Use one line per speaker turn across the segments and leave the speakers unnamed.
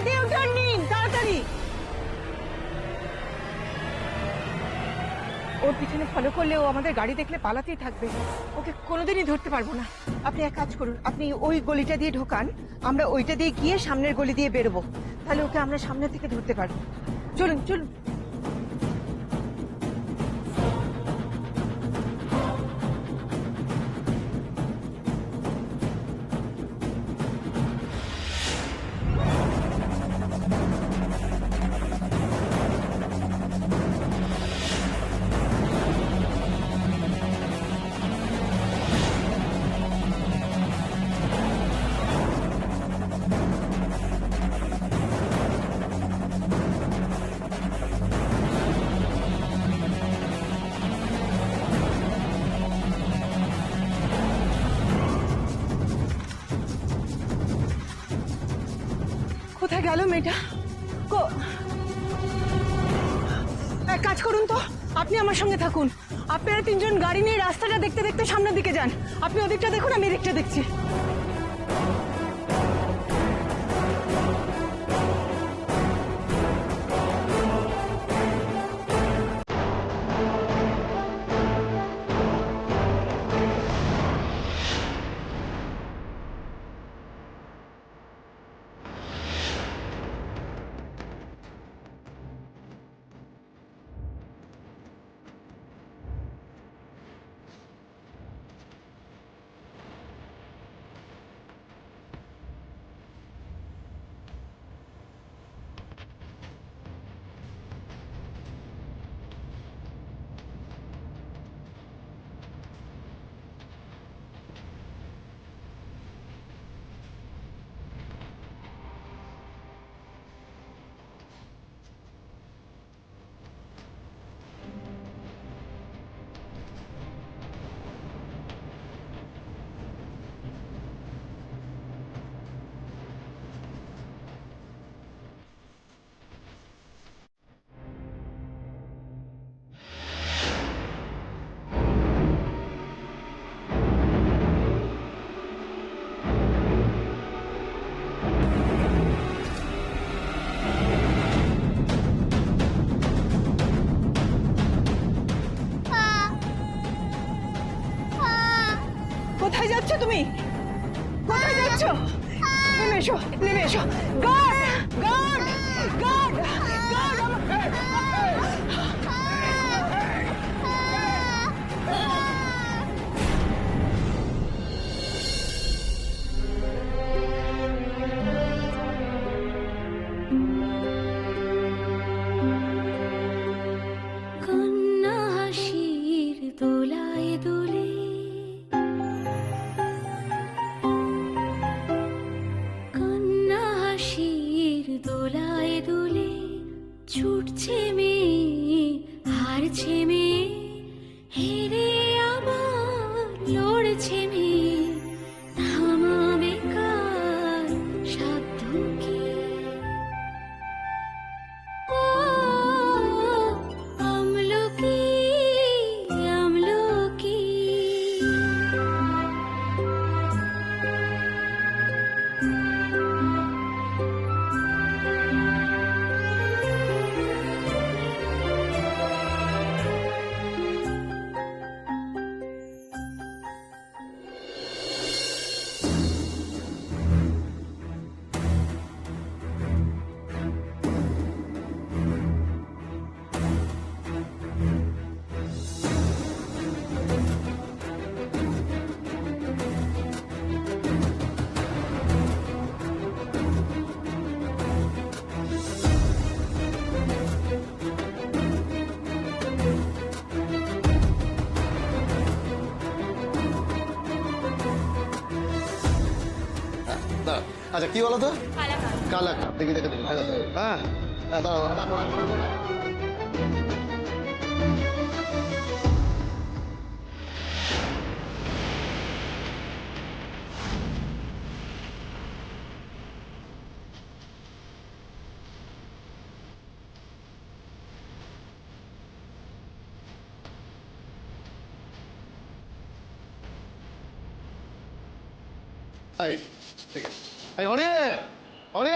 সাইডে ইউটার্ন নিন তাড়াতাড়ি। ওর পিছনে ফলো করলে ও আমাদের গাড়ি দেখলে পালাতেই থাকবে, ওকে কোনোদিনই ধরতে পারবো না। আপনি এক কাজ করুন, আপনি ওই গলিটা দিয়ে ঢোকান, আমরা ওইটা দিয়ে গিয়ে সামনের গলি দিয়ে বেরোবো, তাহলে ওকে আমরা সামনে থেকে ধরতে পারবো। চলুন চলুন। কোথায় গেল মেয়েটা? এক কাজ করুন তো, আপনি আমার সঙ্গে থাকুন, আপনারা তিনজন গাড়ি নিয়ে রাস্তাটা দেখতে দেখতে সামনের দিকে যান। আপনি ওদিকটা দেখুন, আমি এদিকটা দেখছি। কোথায় যাচ্ছ তুমি? কোথায় যাচ্ছ? নেমে এসো, নেমে এসো। Guard, guard, guard, guard.
কন্যা হাসির দোলায় দোলে, কন্যা হাসির দোলায় দোলে, ছুটছে মেয়ে, হারছে মেয়ে, হেরে আবার লড়ছে মেয়ে, থামাবে কার সাধ্য কি? ও আমলকি, আমলকি।
আচ্ছা কি বলো তো? কালাকাঁদ দেখি দেখে দেখি। হ্যাঁ দাঁড়াও। এই ঠিক আছে। এই অরে অরে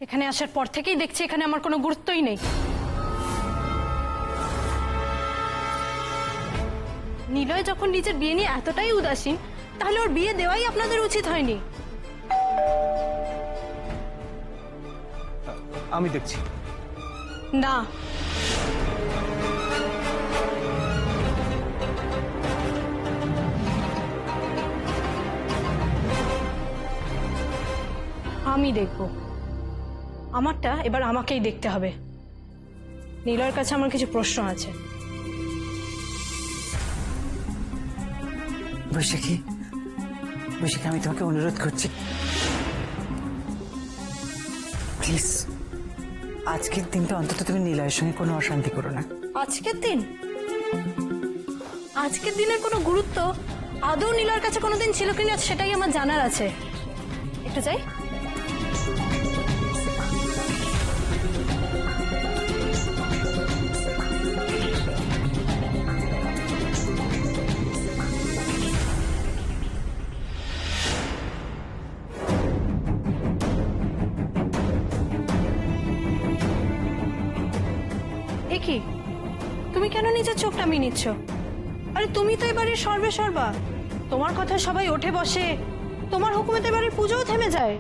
এখানে আসার পর থেকেই দেখছি এখানে আমার কোনো গুরুত্বই নেই। নিলয় যখন নিজের বিয়ে নিয়ে এতটাই উদাসীন, তাহলে ওর বিয়ে দেওয়াই আপনাদের উচিত হয়নি।
আমি দেখছি।
না, আমি দেখব। আমারটা এবার আমাকেই দেখতে হবে। নিলয়ের কাছে আমার কিছু প্রশ্ন আছে।
বৈশাখী, বৈশাখী, আমি তোমাকে অনুরোধ করছি, প্লিজ আজকের দিনটা অন্তত তুমি নিলয়ের সঙ্গে কোনো অশান্তি করো না।
আজকের দিন? আজকের দিনের কোনো গুরুত্ব আদৌ নিলয়ের কাছে কোনোদিন ছিল কিনা সেটাই আমার জানার আছে। একটু যাই। কি তুমি কেন নিজের চোখ নামিয়ে নিচ্ছ? আরে তুমি তো এবারে সর্বে সর্বা। তোমার কথা সবাই ওঠে বসে, তোমার হুকুমে তো এবারে পুজোও থেমে যায়।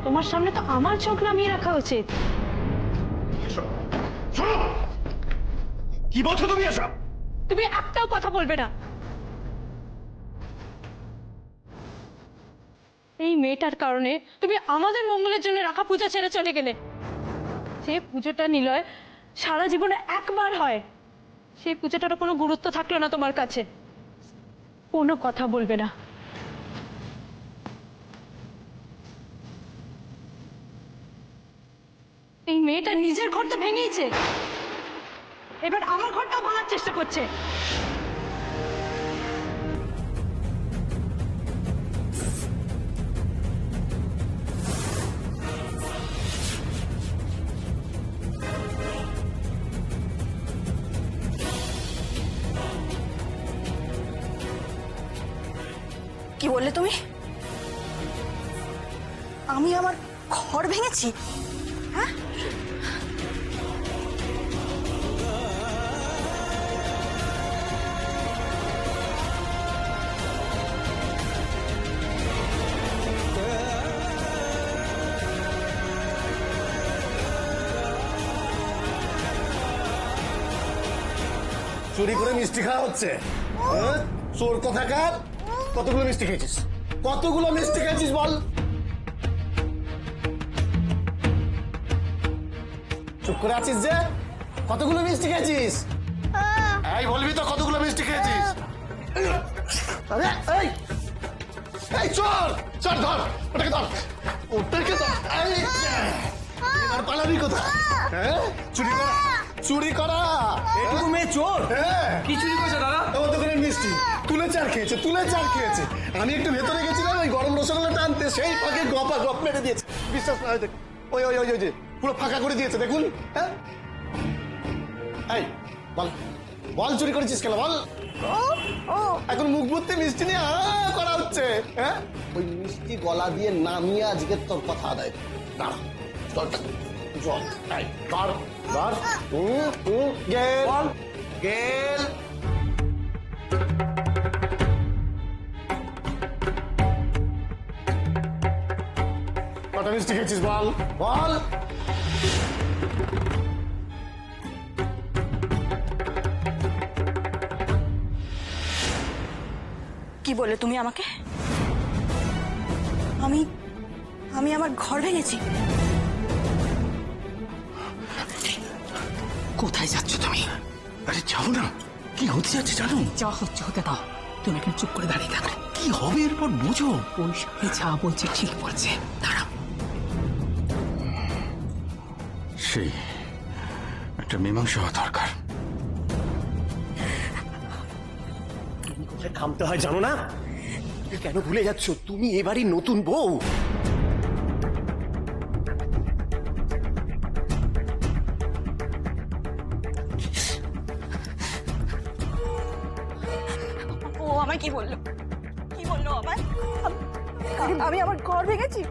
তোমার সামনে তো আমার চোখ নামিয়ে রাখা উচিত।
কি বলছো তুমি এসব?
তুমি একটাও কথা বলবে না। এই মেয়েটার কারণে তুমি আমাদের মঙ্গলের জন্য রাখা পূজা ছেড়ে চলে গেলে। যে পুজোটা নিলয় সারা জীবনে একবার হয়, সেই পুজোটার কোনো গুরুত্ব থাকলো না তোমার কাছে। কোনো কথা বলবে না। এই মেয়েটা নিজের ঘরটা ভেঙেছে, এবার আমার ঘরটাও ভাঙার চেষ্টা করছে।
কি বললে তুমি? আমি আমার ঘর ভেঙেছি? হ্যাঁ,
চুরি করে মিষ্টি খাওয়া হচ্ছে? হ্যাঁ? চোর কোথাকার! কতগুলো মিষ্টি খেয়েছিস? কতগুলো মিষ্টি খেয়েছিস বল? চুপ করে আছিস যে? কতগুলো মিষ্টি খেয়েছিস? এই বলবি তো কতগুলো মিষ্টি খেয়েছিস? আরে এই এই চোর! চোর ধর! ওটাকে ধর! ওটাকে ধর! এই আর পালাবি কোথায়? হ্যাঁ? চুরি করা! চুরি করা!
এটুকু মেয়ে চোর?
হ্যাঁ!
কি চুরি করেছে দাদা?
আমার দোকানের মিষ্টি তুলে চার খেয়েছে, তুলে চার খেয়েছে। আমি একটু ভেতরে গেছিলাম ওই গরম রসগোল্লা টানতে, সেই ফাঁকে গপা গপ মেরে দিয়েছে। বিশ্বাস না হয় দেখ, ওই ওই ওই ওই যে পুরো ফাঁকা করে দিয়েছে, দেখুন। হ্যাঁ, এই বল বল, চুরি করেছিস কেন বল? এখন মুখ ভর্তি মিষ্টি নিয়ে করা হচ্ছে। হ্যাঁ, ওই মিষ্টি গলা দিয়ে নামিয়ে আজকে তোর কথা আদায় কর। দাঁড়া, জলটা জল ধর ধর। গেল গেল। কটা মিষ্টি খেয়েছিস বল বল?
কি বললে তুমি আমাকে? আমি আমি আমার ঘর ভেঙেছি?
কোথায় যাচ্ছ তুমি?
আরে যাও না, কি হতে যাচ্ছে জানো?
যা হচ্ছে হতে দাও, তুমি এখন চুপ করে দাঁড়িয়ে থাকো।
কি হবে এরপর বোঝো।
বৈশাখী যা বলছে ঠিক বলছে, দাঁড়াও।
সেই একটা মীমাংসা হওয়া দরকার।
কোথায় থামতে হয় জানো না? তুমি কেন ভুলে যাচ্ছ? তুমি এবারই নতুন বউ।
ও আমায় কি বললো? কি বললো আমায়? আমি আমার ঘর ভেঙেছি?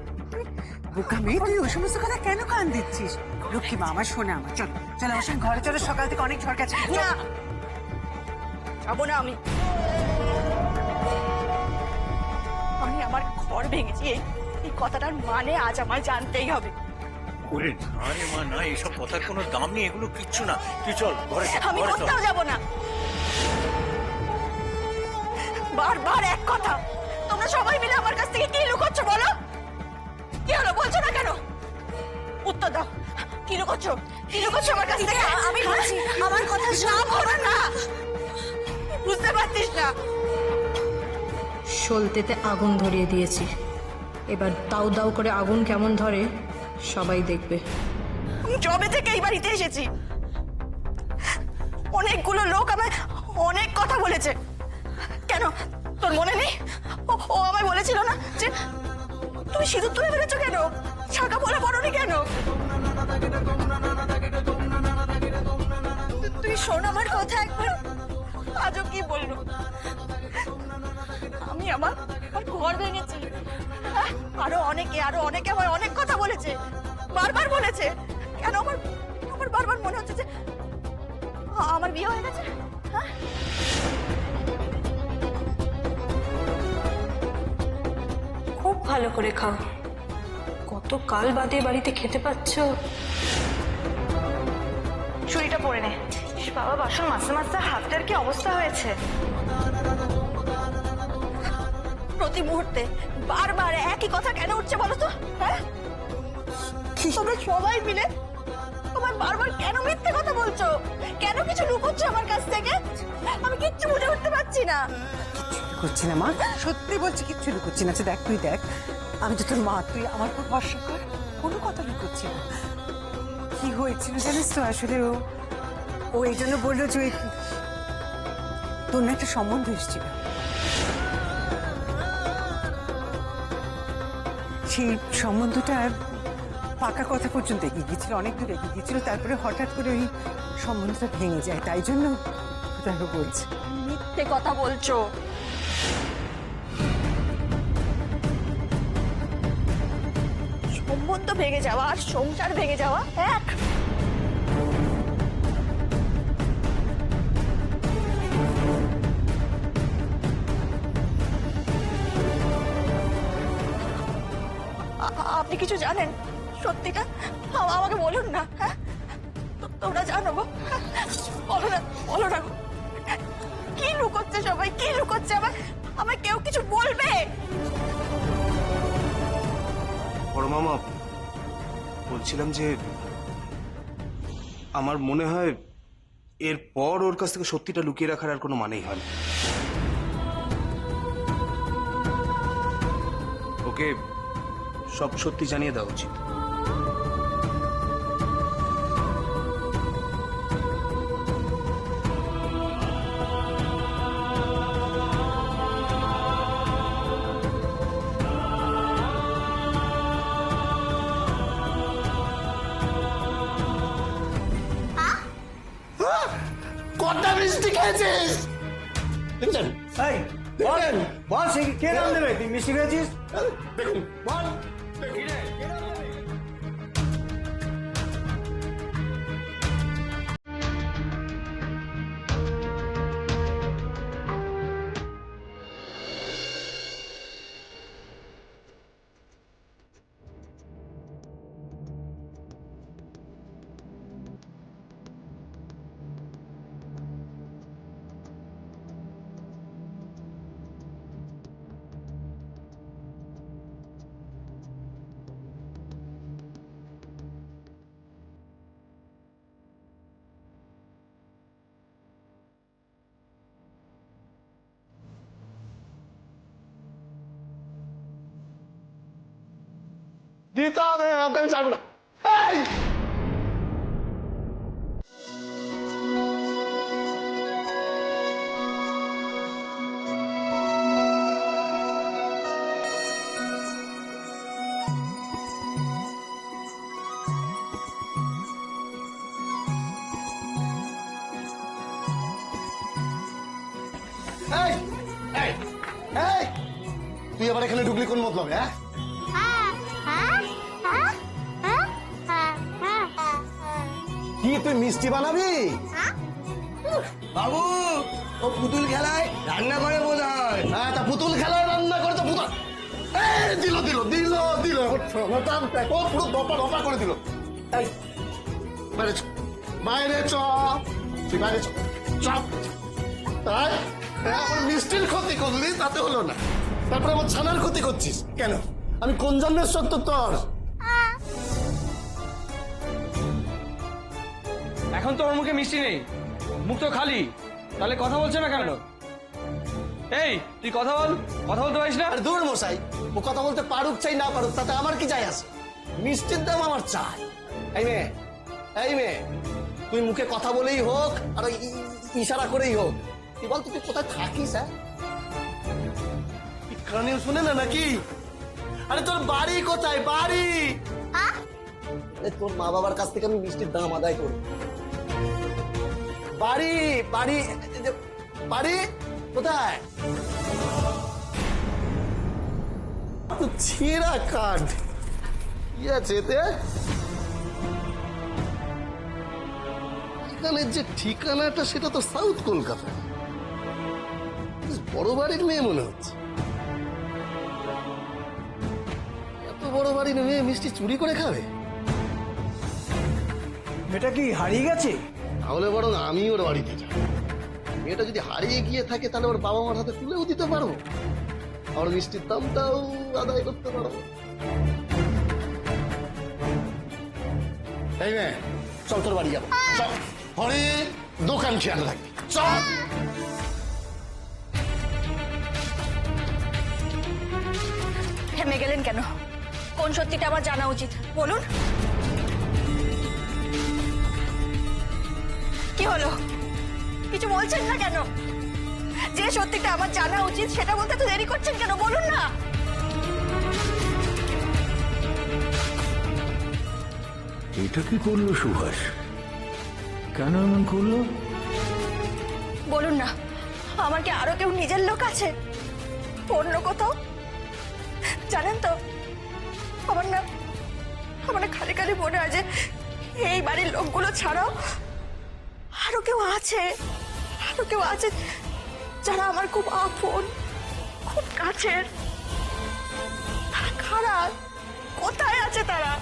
বোকা মেয়ে, তুই ওই সমস্ত কথা কেন কান দিচ্ছিস? লক্ষ্মী মা আমার, শোনা আমার, চল চল আমার সঙ্গে ঘরে চলো, সকাল থেকে অনেক ঝড় গেছে।
না যাবো না আমি। আমি আমার ঘর ভেঙেছি, এই কথাটার মানে আজ আমার জানতেই হবে।
ওরে না রে মা, না, এসব কথার কোনো দাম নেই, এগুলো কিচ্ছু না। তুই চল ঘরে চল,
আমি
ঘরে চল।
কোথাও যাবো না। বারবার এক কথা, তোমরা সবাই মিলে আমার কাছ থেকে কি লুকোচ্ছ বলো? কি হলো বলছো না কেন? উত্তর দাও, কি লুকোচ্ছ? কি লুকোচ্ছ আমার কাছ থেকে? আমি বলছি আমার কথা না বলো না, বুঝতে পারছিস না?
সলতেতে আগুন ধরিয়ে দিয়েছি, এবার দাউ দাউ করে আগুন কেমন ধরে সবাই দেখবে।
আমি জবে থেকে এই বাড়িতে এসেছি, অনেকগুলো লোক আমায় অনেক কথা বলেছে। কেন তোর মনে নেই? ও আমায় বলেছিল না যে তুমি সিঁদুর তুলে ফেলেছো কেন, শাখা পরে পড়নি কেন? তুই শোন আমার কথা একবার। আজও কি বললো? আমি আমার ঘর ভেঙেছি। আরো অনেকে আমায় অনেক কথা বলেছে, বারবার বলেছে। কেন আমার আমার বারবার মনে হচ্ছে যে আমার বিয়ে হয়ে গেছে। হ্যাঁ,
খুব ভালো করে খাও, কত কাল বাদে বাড়িতে খেতে পাচ্ছ।
ছুরিটা পরে নে। ইস বাবা, বাসন মাজতে মাজতে হাতটার কি অবস্থা হয়েছে। প্রতি মুহূর্তে বারবার একই কথা কেন উঠছে বলো তো? হ্যাঁ, তোমরা সবাই মিলে তোমার বারবার কেন মিথ্যে কথা বলছো? কেন কিছু লুকোচ্ছ আমার কাছ থেকে? আমি কিচ্ছু বুঝে উঠতে পারছি না।
করছি না মা, সত্যি বলছি কিচ্ছু লুকোচ্ছি না। আচ্ছা দেখ, তুই দেখ, আমি তো তোর মা, তুই আমার উপর ভরসা কর, কোনো কথা লুকোচ্ছি না। কি হয়েছিল জানিস তো, আসলে ও এই জন্য বললো যে তোর না একটা সম্বন্ধ এসেছিল, সেই সম্বন্ধটা পাকা কথা পর্যন্ত এগিয়ে গিয়েছিল, অনেক দূর এগিয়ে গিয়েছিল। তারপরে হঠাৎ করে ওই সম্বন্ধটা ভেঙে যায়, তাই জন্য তাকে বলছে।
মিথ্যে কথা বলছো। সম্বন্ধ ভেঙে যাওয়া আর সংসার ভেঙে যাওয়া এক। আপনি কিছু জানেন সত্যিটা? আমাকে বলুন না। হ্যাঁ, তোমরা জানো গো, বলো না, বলো না গো। কি লুকোচ্ছে সবাই, কি লুকোচ্ছে? আমায় কেউ কিছু বলবে?
বড় মামা, বলছিলাম যে আমার মনে হয় এরপর ওর কাছ থেকে সত্যিটা লুকিয়ে রাখার আর কোনো মানেই হয় না। ওকে সব সত্যি জানিয়ে দেওয়া উচিত।
কটা মিষ্টি খেয়েছিস? দেখছেন? দেখছেন?
বল, সে কে নাম দেবে? তুই মিষ্টি খেয়েছিস?
দেখুন, বল। দিতে হবে, ওকে আমি ছাড়বো না। এই! এই! এই! এই! তুই আবার এখানে ঢুকলি কোন মতলবে? হ্যাঁ, তুই মিষ্টি বানাবি?
বাবু ও পুতুল খেলায় রান্না করে বোধ হয়।
হ্যাঁ, তা পুতুল খেলায় রান্না করে তো পুতুল দিল দিল দিল দিল ও পুরো দপা দপা করে দিল। এই বাইরে চ, বাইরে চ, তুই বাইরে চ, চপ। তাই এখন মিষ্টির ক্ষতি করলি, তাতে হলো না, তারপরে আমার ছানার ক্ষতি করছিস কেন? আমি কোন জন্মের সত্য তোর?
এখন তো ওর মুখে মিষ্টি নেই, মুখ তো খালি, তাহলে কথা বলছে না কেন? এই তুই কথা বল, কথা বলতে পারিস না?
আর দূর মশাই, ও কথা বলতে পারুক চাই না পারুক তাতে আমার কি যায় আসে? মিষ্টির দাম আমার চাই। এই মেয়ে, এই মেয়ে, তুই মুখে কথা বলেই হোক আর ওই ইশারা করেই হোক, তুই বল তুই কোথায় থাকিস? হ্যাঁ, কানেও শুনে না নাকি? আরে তোর বাড়ি কোথায়? বাড়ি তোর মা বাবার কাছ থেকে আমি মিষ্টির দাম আদায় করি। বাড়ি বাড়ি বাড়ি কোথায়? ছেঁড়া কার্ড কি আছে এতে? এখানের যে ঠিকানাটা সেটা তো সাউথ কলকাতা। বড় বাড়ির মেয়ে মনে হচ্ছে। এত বড় বাড়ির মেয়ে মিষ্টি চুরি করে খাবে?
এটা কি হারিয়ে গেছে?
তাহলে বরং আমি ওর বাড়িতে যাই। মেয়েটা যদি হারিয়ে গিয়ে থাকে তাহলে ওর বাবা মার হাতে তুলেও দিতে পারবো, আর মিষ্টির দামটাও আদায় করতে পারবো। এই মেয়ে, চল তোর বাড়ি যাবো, চল। হরে দোকান খেয়াল রাখবি, চল।
থেমে গেলেন কেন? কোন সত্যিটা আমার জানা উচিত বলুন। কি হলো? কিছু বলছেন না কেন? যে সত্যিটা আমার জানা উচিত সেটা বলতে তো দেরি করছেন কেন? বলুন না।
এটা কি করলো সুভাষ? কেন এমন করলো?
বলুন না, আমার কি আরো কেউ নিজের লোক আছে? অন্য কোথাও? জানেন তো, আমার না খালি খালি মনে হয় যে এই বাড়ির লোকগুলো ছাড়াও আরো কেউ আছে, যারা আমার খুব আপন, খুব কাছের। তারা খারাপ। কোথায় আছে তারা?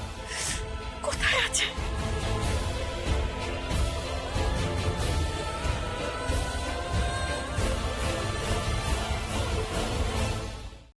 কোথায় আছে?